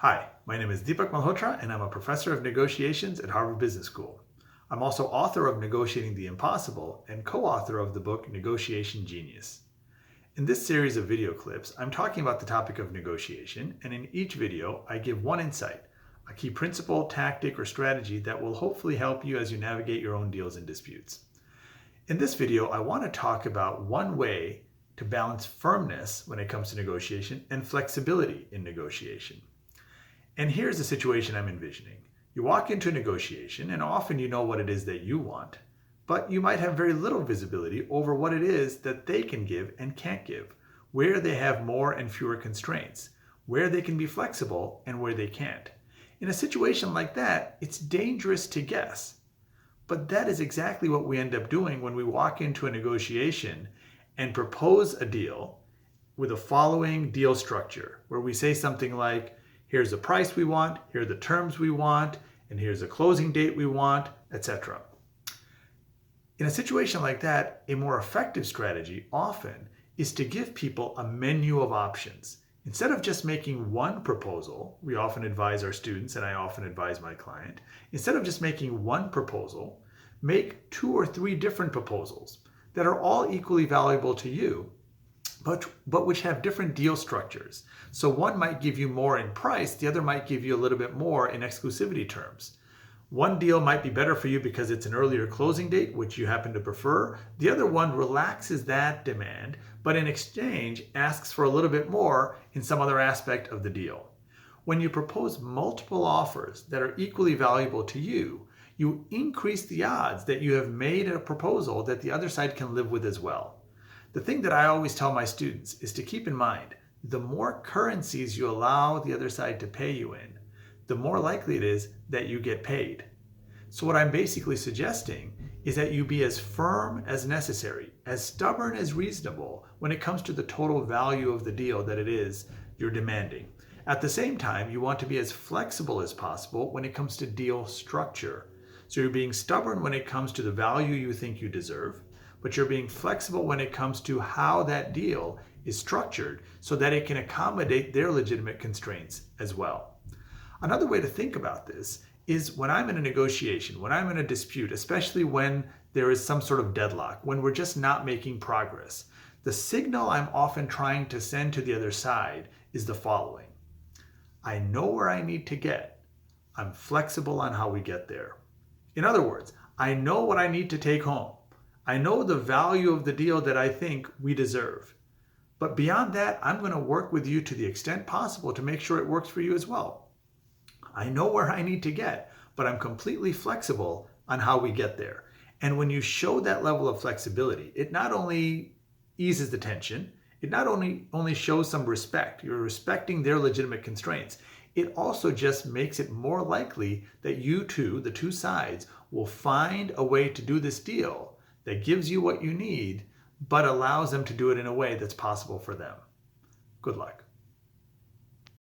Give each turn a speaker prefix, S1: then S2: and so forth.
S1: Hi, my name is Deepak Malhotra, and I'm a professor of negotiations at Harvard Business School. I'm also author of Negotiating the Impossible and co-author of the book Negotiation Genius. In this series of video clips, I'm talking about the topic of negotiation, and in each video, I give one insight, a key principle, tactic, or strategy that will hopefully help you as you navigate your own deals and disputes. In this video, I want to talk about one way to balance firmness when it comes to negotiation and flexibility in negotiation. And here's the situation I'm envisioning. You walk into a negotiation, and often you know what it is that you want, but you might have very little visibility over what it is that they can give and can't give, where they have more and fewer constraints, where they can be flexible and where they can't. In a situation like that, it's dangerous to guess. But that is exactly what we end up doing when we walk into a negotiation and propose a deal with a following deal structure, where we say something like, here's the price we want, here are the terms we want, and here's the closing date we want, etc. In a situation like that, a more effective strategy often is to give people a menu of options. Instead of just making one proposal, we often advise our students, and I often advise my client, instead of just making one proposal, make 2 or 3 different proposals that are all equally valuable to you, but which have different deal structures. So one might give you more in price, the other might give you a little bit more in exclusivity terms. One deal might be better for you because it's an earlier closing date, which you happen to prefer. The other one relaxes that demand, but in exchange asks for a little bit more in some other aspect of the deal. When you propose multiple offers that are equally valuable to you, you increase the odds that you have made a proposal that the other side can live with as well. The thing that I always tell my students is to keep in mind, the more currencies you allow the other side to pay you in, the more likely it is that you get paid. So what I'm basically suggesting is that you be as firm as necessary, as stubborn as reasonable when it comes to the total value of the deal that it is you're demanding. At the same time, you want to be as flexible as possible when it comes to deal structure. So you're being stubborn when it comes to the value you think you deserve, but you're being flexible when it comes to how that deal is structured so that it can accommodate their legitimate constraints as well. Another way to think about this is when I'm in a negotiation, when I'm in a dispute, especially when there is some sort of deadlock, when we're just not making progress, the signal I'm often trying to send to the other side is the following. I know where I need to get. I'm flexible on how we get there. In other words, I know what I need to take home. I know the value of the deal that I think we deserve. But beyond that, I'm going to work with you to the extent possible to make sure it works for you as well. I know where I need to get, but I'm completely flexible on how we get there. And when you show that level of flexibility, it not only eases the tension, it not only shows some respect, you're respecting their legitimate constraints, it also just makes it more likely that you two, the two sides, will find a way to do this deal that gives you what you need, but allows them to do it in a way that's possible for them. Good luck.